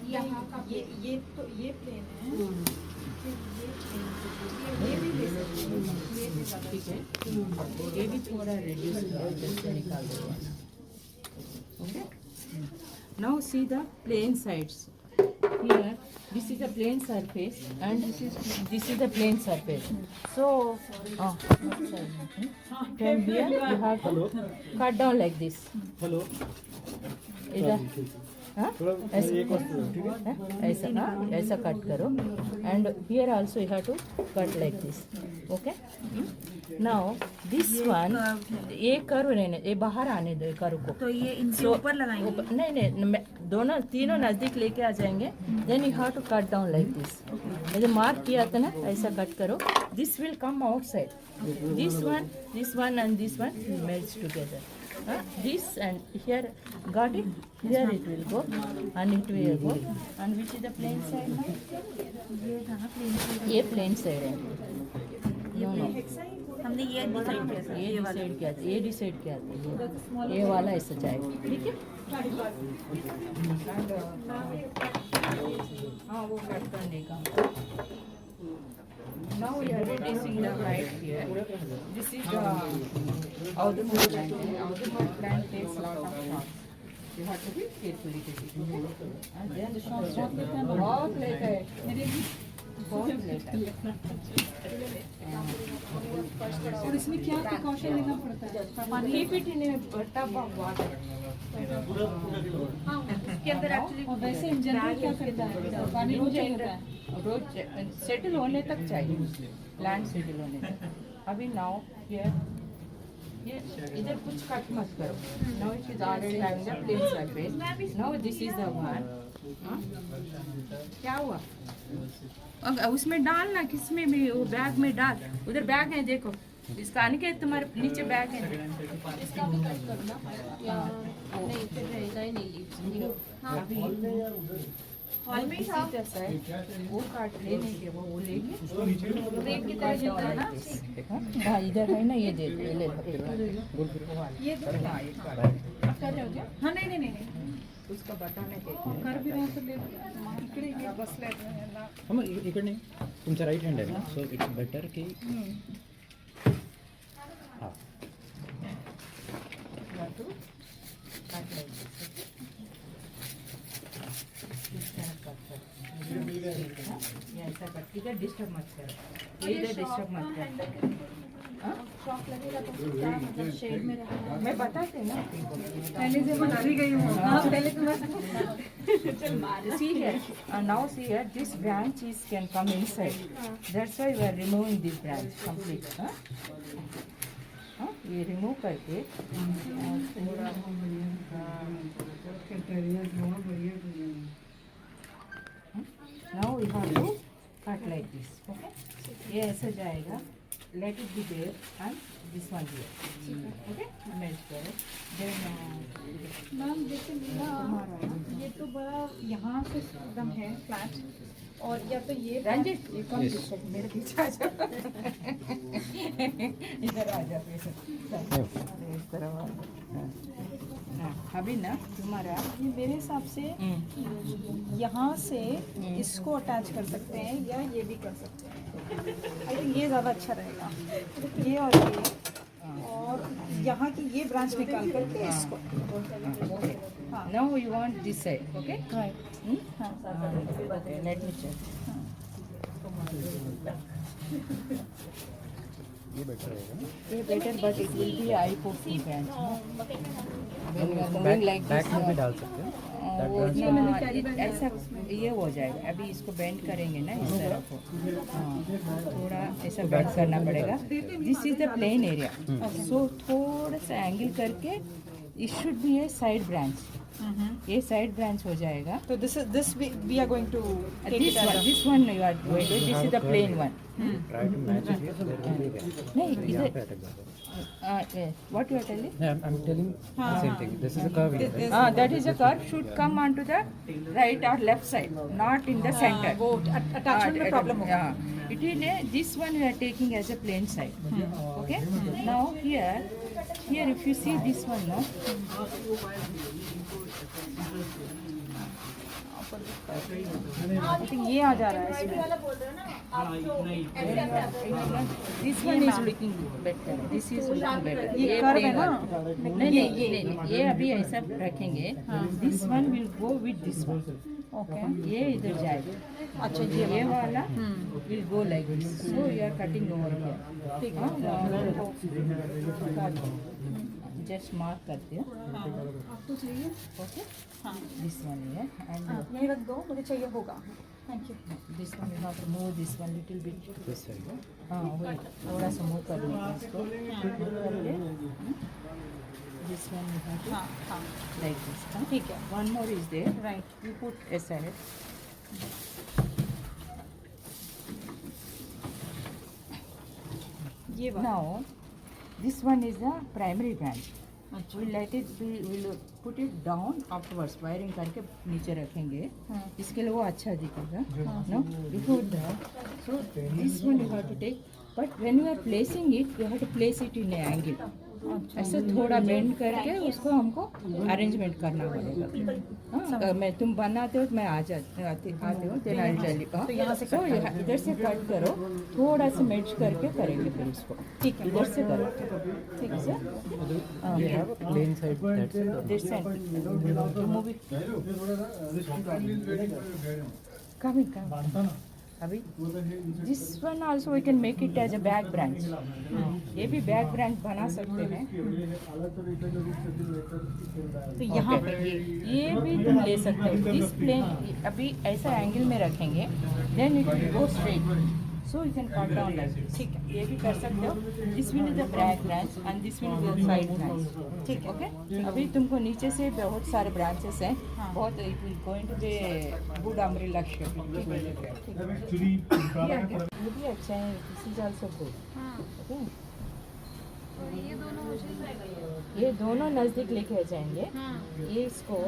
यहाँ का ये तो ये प्लेन है, ये भी ले सकते हैं, ये भी ज़्यादा ठीक है, ये भी थोड़ा रेड्यूस से निकाल देगा। Okay, now see the plain sides. Here, this is the plane surface and this is the plane surface. So, from here you have to cut down like this. Hello इधर, हाँ? ऐसा एक वस्तु ठीक है हाँ? ऐसा हाँ, ऐसा कट करो and here also you have to cut like this. Okay? Now this one, ये कर्व रहने, ये बाहर आने दो कर्व को। तो ये इनसे ऊपर लगाएंगे? नहीं नहीं, दोनों तीनों नजदीक लेके आ जाएंगे। Then you have to cut down like this. जैसे मार्क किया था ना, ऐसा कट करो। This will come outside. This one and this one melt together. This and here, got it? Here it will go and it will go. And which is the plain side now? ये था ना plane side, ये plain side है। No, no. हमने ये decide किया था, ये डिसाइड किया था, ये डिसाइड किया था। ये वाला ऐसा जाएगा, ठीक है? हाँ, वो कट करने का। Now we are reducing the height here. This is the outermost plant. Outermost plant takes a lot of shots. You have to be carefully take it. And then the shots बहुत लेता है, बहुत लेता है। और इसमें क्या प्रिकॉशन लेना पड़ता है? Keep it in a tub of water. इसके अंदर एक्चुअली वैसे इन जनरल क्या करता है? पानी रोज रहता है। रोज सेटल होने तक चाहिए, प्लांट सेटल होने तक। अभी नाउ ये इधर कुछ कट मत करो। Now it is already having the plain surface. Now this is the one. क्या हुआ? उसमें डालना, किसमें भी, वो बैग में डाल। उधर बैग है, देखो इसका आने के तुम्हारे नीचे बैग है। इसका भी कट करना या नहीं, फिर रहेगा ही नहीं लीव्स। हाँ, हॉल में था वो काट लेने के, वो लेंगे रेट की तरह देता है ना। हाँ, इधर है ना, ये दे दो, ले लो। ये दो क्या? हाँ, एक बार आप कर रहे हो क्या? हाँ, नहीं नहीं नहीं नहीं, उसका बताने के कर भी रहे हैं तो ले लो। इकडे ये बस ले रहे हैं ना। हम इकडे तुमचा राईट हँड आहे ना, सो इट्स बेटर की हां ऐसा कट, इधर डिस्टर्ब मत करो, इधर डिस्टर्ब मत करो। शॉक लगेगा तो क्या मतलब शेड में रहना है। मैं बताते ना पहले से बना भी गई हूँ। हाँ, पहले तो मैं see here, now see here, this branch is can come inside. That's why we are removing this branch complete. ये remove करके थोड़ा now we have to cut like this. Okay? ये ऐसा जाएगा. Let it be there and this one here. Okay? Merge करो. Then ma'am जैसे मेरा ये तो बड़ा यहाँ से एकदम है फ्लैट, और या तो ये रंजित, ये कम मेरे पीछे आ जाओ। इधर आ जाओ, इस तरह। हाँ, अभी ना तुम्हारा ये मेरे हिसाब से यहाँ से इसको अटैच कर सकते हैं या ये भी कर सकते हैं। आई थिंक ये ज़्यादा अच्छा रहेगा, ये और यहाँ की ये ब्रांच निकाल करके इसको। हाँ, now you want this side, okay? Right. हाँ, Okay, let me check. ये बेटर रहेगा ना। ये better, but it will be I-40 branch. When we are back moving like back this, में भी डाल सकते हैं। वो ऐसा ये हो जाएगा। अभी इसको बेंड करेंगे ना इस तरह को, हाँ, थोड़ा ऐसा बेंड करना पड़ेगा। This is the plane area, so थोड़ा सा एंगल करके it should be a side branch. ये side branch हो जाएगा. So this we are going to take This it as one, a, this one you are going to. This is the plain one. Try to match it here. There will be a gap. नहीं यहाँ इधर. पे अटक जाएगा. What you are telling? Yeah, I'm telling the same thing. This is a curve here, right? That is a curve should come onto the right or left side, not in the center. वो attachment में problem होगा. Yeah. It is this one we are taking as a plain side. Okay. Now here if you see this one, no. I think ये आ जा रहा है इसमें. This one is looking better. This is looking better. ये curve है ना? नहीं, ये अभी ऐसा रखेंगे. This one will go with this one. Okay. ये इधर जाएगा. अच्छा ये वाला will go like this. So you are cutting over here. ठीक Just mark करते हो. आपको चाहिए? Okay. हाँ. This one here and यहीं रख दो, मुझे चाहिए होगा. Thank you. this one you have to move this one little bit. This side. हाँ वही थोड़ा सा move कर लेंगे इसको. करके this one you have to हाँ हाँ. like this. हाँ? ठीक है. One more is there. Right. You put aside. ये वाला. Now this one is the primary branch. We'll let it be, we'll put it down afterwards. Wiring करके नीचे रखेंगे. इसके लिए वो अच्छा दिखेगा. No, before that, so this one you have to take. But when you are placing it, you have to place it in an angle. ऐसे थोड़ा बेंड करके उसको हमको अरेंजमेंट करना पड़ेगा. हाँ, मैं तुम बनाते हो मैं आते हो तेरा तो यहाँ से cut करना है. इधर से कट करो, थोड़ा सा मैच करके करेंगे फिर इसको. ठीक है. इधर से करो. ठीक है sir. We have a plain side. That's it. This side. Move it. Come. अभी this one also we can make it as a back branch. ये भी back branch बना सकते हैं. तो यहाँ पे ये भी तुम ले सकते हो. This plane अभी ऐसा एंगल में रखेंगे. Then it will go straight. So you can cut down like this. ठीक है. ये भी कर सकते हो. This will be the back branch and this will be the side branch. ठीक है. Okay? अभी तुमको नीचे से बहुत सारे ब्रांचेस हैं. बहुत it will going to be good umbrella shape. Actually, ये भी अच्छा है. This is also good. Okay? ये दोनों नज़दीक लेके जाएंगे. ये इसको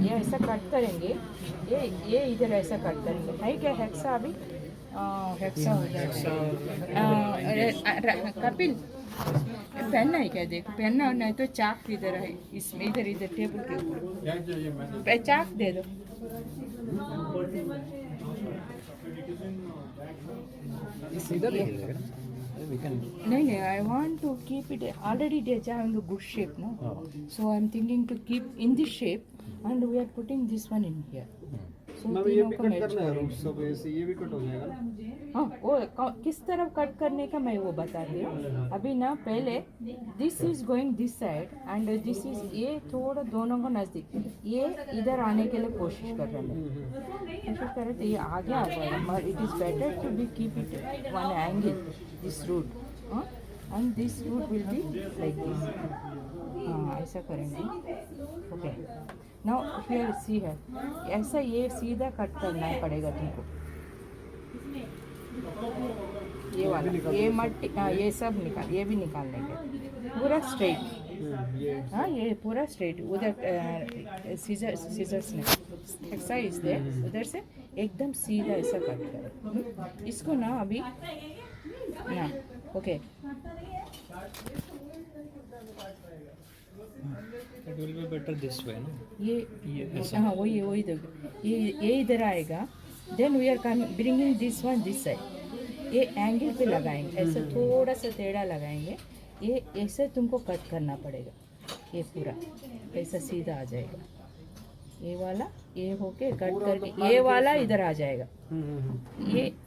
ये ऐसा कट करेंगे. ये इधर ऐसा कट करेंगे. है क्या हेक्सा अभी? हेक्सा हो जाएगा. कपिल पेन है क्या? देख पेन नहीं तो चाक इधर है. इसमें इधर टेबल के ऊपर चाक दे दो. सीधा दिखेगा ना? We can. नहीं, I want to keep it already. They are having a good shape, no? So I'm thinking to keep in this shape, and we are putting this one in here. So तीनों को match करेंगे. सब ऐसे ये भी cut हो जाएगा. हाँ, वो किस तरफ कट करने का मैं वो बताती हूँ. अभी ना पहले this is going this side and this is ये थोड़ा दोनों को नज़दीक. ये इधर आने के लिए कोशिश कर रहे हैं. तो ये आगे आ जाएगा. But it is better to be keep it one angle. This root, and this root will be like this. हाँ, ऐसा करेंगे. Okay. Now here see है. ऐसा ये सीधा कट करना पड़ेगा तुमको. ये वाला, ये मट्टी, हाँ ये सब निकाल, ये भी निकाल लेंगे. पूरा स्ट्रेट. हाँ ये पूरा स्ट्रेट. उधर सीजर्स ने ऐसा इस दे उधर से एकदम सीधा ऐसा कट करें. इसको ना अभी ना okay. It will be better this way, no? ये हाँ वही देखो. ये इधर आएगा. Then we are bringing this one this side. ये एंगल पे लगाएंगे. ऐसे थोड़ा सा टेढ़ा लगाएंगे. ये ऐसे तुमको कट करना पड़ेगा. ये पूरा ऐसा सीधा आ जाएगा. ये वाला ये होके कट करके ये वाला इधर आ जाएगा.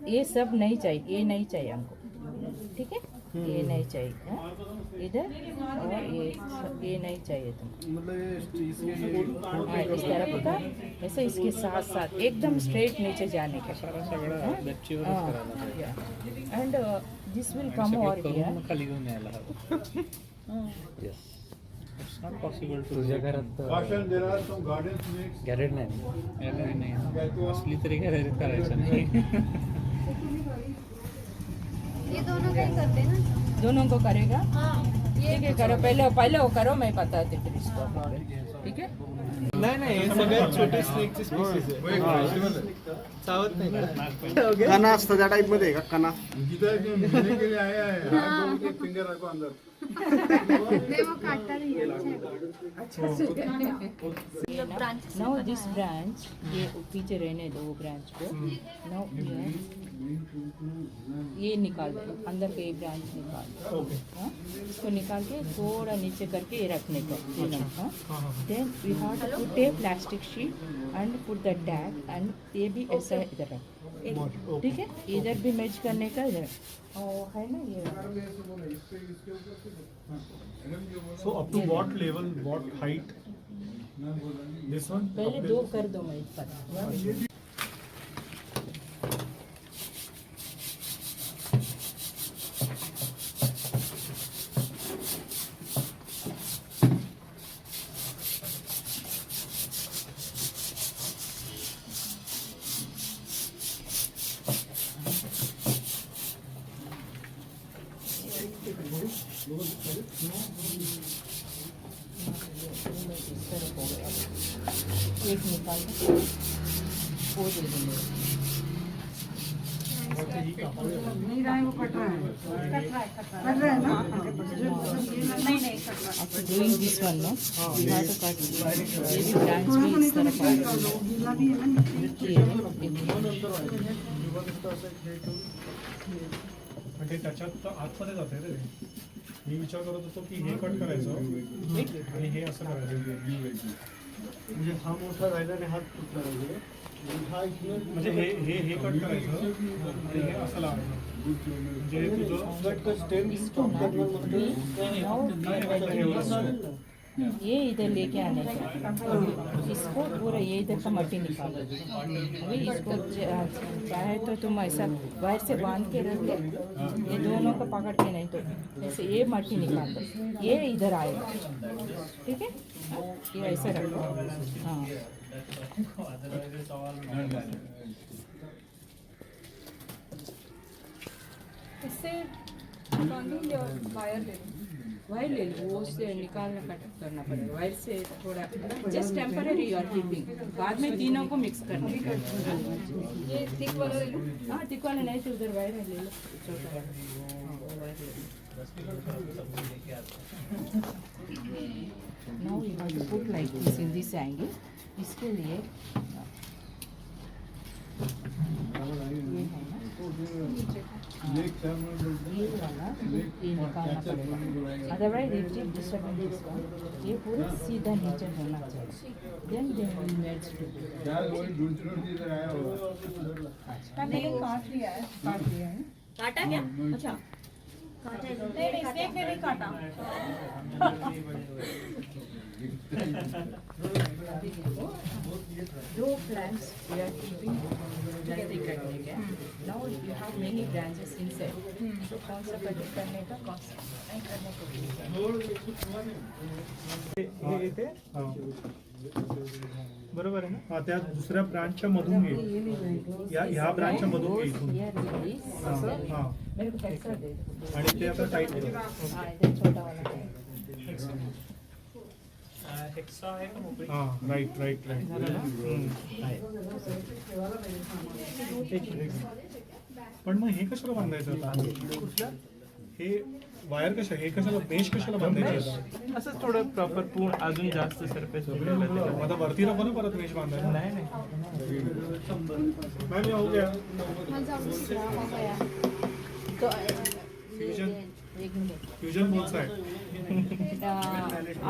ये सब नहीं चाहिए. ये नहीं चाहिए हमको. ठीक है. ये नहीं चाहिए. इधर और ये नहीं चाहिए तुम. हाँ इस तरफ का ऐसे इसके साथ साथ एकदम स्ट्रेट नीचे जाने का. एंड दिस विल कम और here. Yes. Not possible to तुझ्या घरात गॅरेट नाही गॅलरी नाही असली तरी गॅलरीत करायचं नाही. ये दोनों का ही करते ना. दोनों को करेगा. हाँ ठीक है करो पहले वो करो मैं बताती फिर इसको. ठीक है. नाही नाही हे सगळ्यात छोटे स्नेकचे स्पीसीज आहे. चावत नाही का? कना असतं त्या टाइप मध्ये का कना नहीं वो काटता नहीं है. Now this branch ये पीछे रहने दो वो ब्रांच को. Now ये निकाल दो अंदर का ये ब्रांच निकाल दो. हाँ? इसको निकाल के थोड़ा नीचे करके ये रखने का. Then we have to put a plastic sheet and put the tag and ये भी ऐसा इधर रख. ठीक है इधर भी मैच करने का इधर है ना ये. So up to what level, what height? This one? पहले दो कर दो मैं पर. एक निकाल दो वो दे देंगे. After doing this one, no, you have to cut ये भी branch में इस तरफ आएगा. म्हणजे त्याच्यात आतमध्ये जाते रे. मी विचार करत होतो की हे कट करायचं आणि हे असं करायचं. म्हणजे हा मोठा राहिला आणि हात तुटला वगैरे म्हणजे हे कट करायचं आणि हे असं लावायचं. म्हणजे तुझं ये इधर लेके आने का. इसको पूरा ये इधर का मट्टी निकालो. अभी इसको चाहे तो तुम ऐसा वायर से बांध के रख ले. ये दोनों को पकड़ के नहीं तो ऐसे ये मट्टी निकाल दो. ये इधर आएगा. ठीक है ये ऐसे रखो. हाँ इससे बांधूंगी और वायर ले लूँ. वायर ले लो वो से निकालना कट करना पड़ेगा. वायर से थोड़ा just temporary you are keeping. बाद में तीनों को मिक्स करना. ये थिक वाला ले लूँ. हाँ थिक वाला नहीं तो उधर वायर ले लो छोटा वाला. वो वायर ले लो. Now you have to put like this in this angle. इसके लिए ये है ना ये वाला ये निकालना पड़ेगा. Otherwise it is disturbing this one. ये पूरा सीधा नीचे होना चाहिए. Then will match to. मैंने काट लिया है. काटा क्या? अच्छा नहीं स्नेक ने नहीं काटा. दो plants we are keeping जल्दी करने के. Now you have many branches inside. So कौन सा कटिंग करने का कौन सा नहीं करने को. हे इथे बरोबर आहे ना. हा त्या दुसऱ्या ब्रांचच्या मधून घे. ह्या ब्रांचच्या मधून घे इथून. हा मेरे को एक्स्ट्रा दे दो. आणि ते आता टाईट कर. हाँ इधर छोटा वाला है. हेक्सा आहे का मोकळी? हा राईट. पण मग हे कशाला बांधायचं आता? हे वायर कशा हे कशाला मेश कशाला बांधायचं आता? असं थोडं प्रॉपर पूर्ण अजून जास्त सरफेस वगैरे आता वरती नको ना परत मेश बांधायला. नाही मॅम ये हो गया. तो एक मिनट फ्यूजन बोन्साई.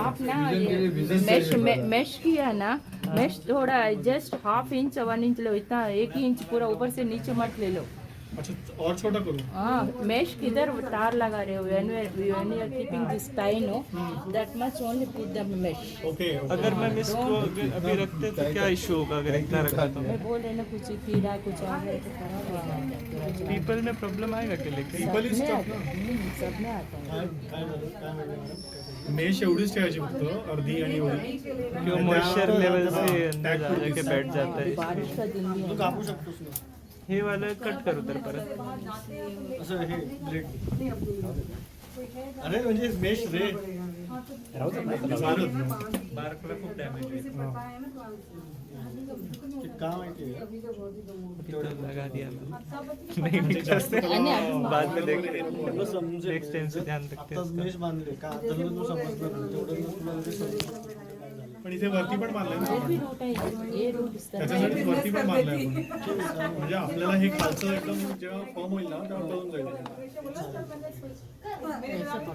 आप ना ये मैश किया ना. मैश थोड़ा जस्ट 1/2 इंच 1 इंच लो. इतना 1 इंच पूरा ऊपर से नीचे मत ले लो. अच्छा और छोटा करूँ? हाँ मैश किधर तार लगा रहे हो. when you are keeping this tie no that much only put the mesh. Okay. अगर मैं इसको अभी रखते तो क्या इशू होगा अगर इतना रखा तो? मैं बोल रहे ना कुछ कीड़ा कुछ आ गया तो खराब हो जाएगा. पीपल में प्रॉब्लम आएगा क्या लेके? People is सब में tough आता है. सब में आता है. मेश एवढीच ठेवायची फक्त अर्धी आणि एवढी क्यों मॉइस्चर लेवल से अंदर जाके बैठ जाता है बारिश का दिन भी तू है कापू शकतोस ना हे वाला कट करू तर परत असं हे ब्लेड अरे म्हणजे मेश रे बार्कला खूप डॅमेज होईल ते का माहिती आहे तिथं लगा दिया नहीं इंटरेस्ट बाद में देखते तुला समजेल नेक्स्ट टाइम से ध्यान रखते आताच मेश बांधले का आता तू समजणार नाही तेवढं तुला लगेच समजणार पण इथे वरती पण बांधलंय ना आपण. रूट है ये रूट इस तरह त्याच्यासाठी वरती पण बांधलंय आपण म्हणजे आपल्याला हे खालचं एकदम जेव्हा फॉर्म होईल ना तेव्हा कळून जाईल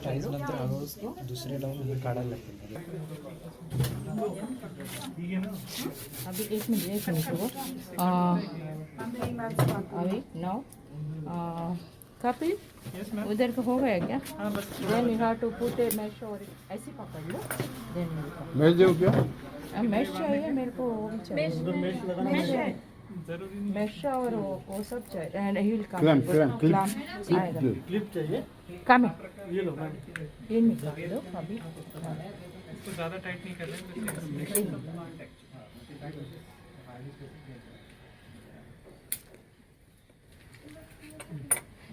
टाइल्स नंतर हळूहळू उसको दुसरे लावून काढायला लागतील. ठीक आहे ना अभी एक मिनट रुको अभी नाउ कपिल उधर को हो गया क्या? हाँ बस then you have to put a mesh और ऐसे पकड़ लो देन मेश देऊ क्या? मैश चाहिए मेरे को वो भी चाहिए जरूरी नहीं मैश और वो सब चाहिए and he will come clamp आएगा क्लिप चाहिए कम ये लो मैम ये निकाल दो अभी इसको ज़्यादा टाइट नहीं कर रहे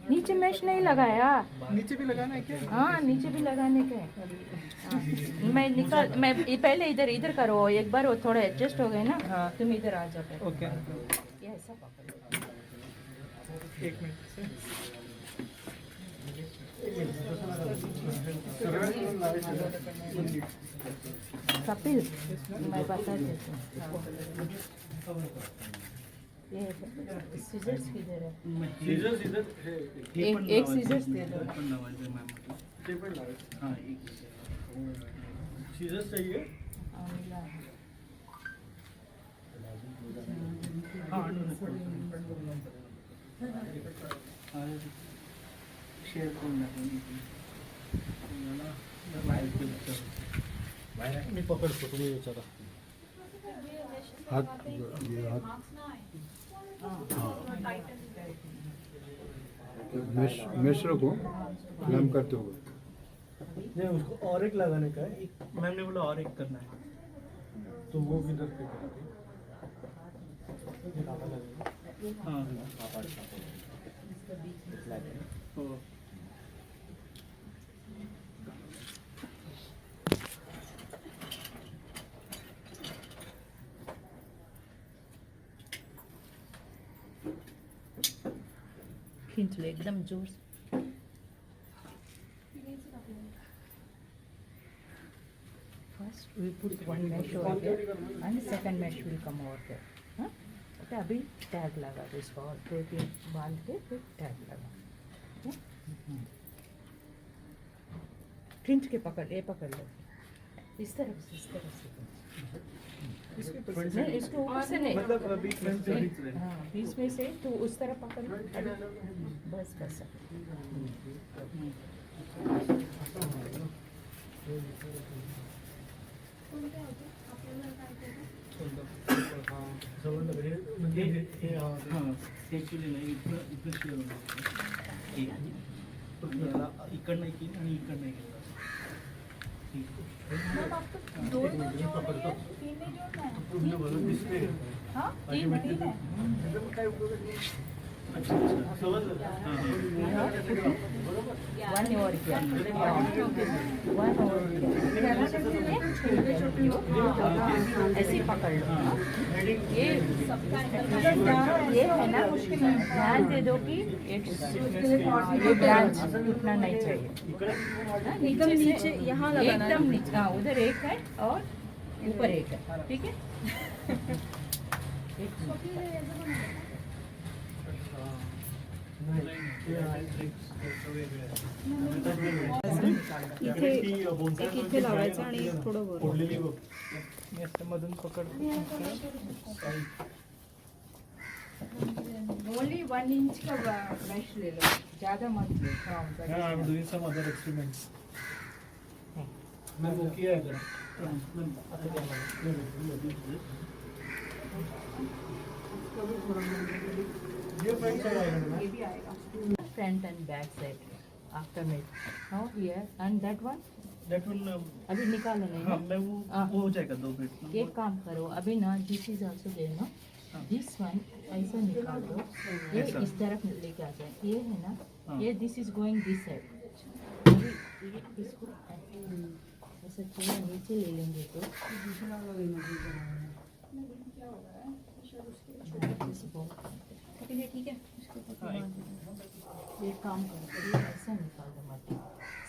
नीचे मैश नहीं लगाया नीचे भी लगाना है क्या? हाँ नीचे भी लगाने के हाँ, मैं ये पहले इधर इधर करो एक बार वो थोड़ा एडजस्ट हो गए ना हाँ। तुम इधर आ जाओ ओके ये ऐसा पकड़ो एक मिनट से कपिल मैं बता देती हूँ ये सीजर्स किधर है सीजर्स इधर हे एक सीजर्स दे दो पण लावायचं मॅम ते पण लावायचं हां एक सीजर्स चाहिए शेअर करून मी पकडतो तुम्ही विचारा हाथ ये हाथ मेश मेश रखो क्लैम्प करते हो नहीं उसको और एक लगाने का है मैम ने बोला और एक करना है तो वो किधर पे हाँ हो खींच लो एकदम जोर से First we put one mesh over there and second mesh will come over there. हाँ? Okay, अभी टैग लगा दो इसको और 2-3 बांध के फिर टैग लगा हाँ? खींच के पकड़ ये पकड़ लो इस तरफ से नहीं इसको ऊपर से नहीं मतलब अभी फ्रंट से दिख रहे हैं हाँ बीच में से तो उस तरफ पकड़ लो बस कर सकते म्हणजे हे हां ॲक्च्युली नाही इथं शिरवलं इकडनं एक येईल आणि इकडनं एक येईल तुमने बोला दिसते काय उपयोग अच्छा समजलं वन ओवर किया वन ओवर किया ऐसे पकड़ लो ये है ना ध्यान दे दो कि ये ब्रांच टूटना नहीं चाहिए एकदम नीचे यहाँ एकदम नीचे हाँ उधर एक है और ऊपर एक है ठीक है इथे एक इथे लावायचं आणि एक थोडं वर फोडलेली बघ मी असं मधून पकडतो ओनली 1 इंच का मैश ले लो ज़्यादा मत लो Yeah, I'm doing some other experiments. मैं वो किया है जरा ये फ्रंट साइड आएगा ना ये भी आएगा front end back side after made now here and that one That will अभी निकालो नहीं हाँ ना? मैं वो हाँ। हो जाएगा 2 मिनट एक काम करो अभी ना दिस इज ऑल्सो देयर ना दिस वन ऐसा निकाल दो ये ऐसा? इस तरफ लेके आ जाए ये है ना हाँ। ये this is going this side अभी इसको ऐसा थोड़ा नीचे ले लेंगे तो ठीक है ये काम करो ये ऐसा निकाल दो माटी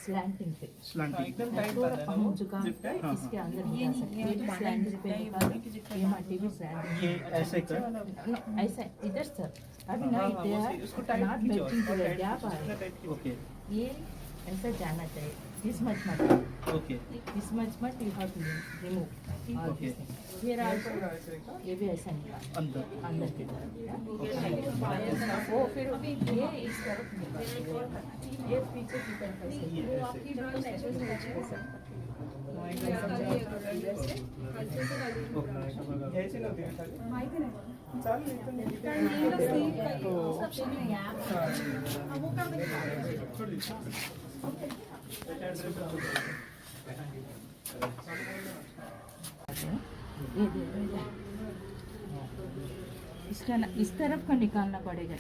स्लैंटिंग पे स्लैंटिंग एकदम टाइट थोड़ा बांधना है हम वो झुकाम zip tie? हाँ, इसके हाँ। अंदर ये सकते हैं ये भी स्लैंटिंग पे निकाल दो ये माटी भी स्लैंटिंग ये ऐसे कर नो ऐसा इधर सर अभी ना हाँ, हाँ, वो सही, उसको टाइट नॉट कीजिए बेचिंग और टू टाइट गैप आ कीजिए, रहा टाइट कीजिए। ओके है ये ऐसा जाना चाहिए this much much okay this much much you have to remove all Okay. This here also ये भी ऐसा निकाल अंदर अंदर की तरफ वो फिर ये इस तरफ निकाल ये पीछे की तरफ ऐसे ऐसे ना दे ये देखो इसका ना इस तरफ का निकालना पड़ेगा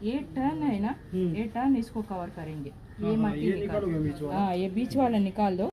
ये टर्न है ना ये टर्न इसको कवर करेंगे ये माटी निकाल हाँ ये बीच वाला निकाल दो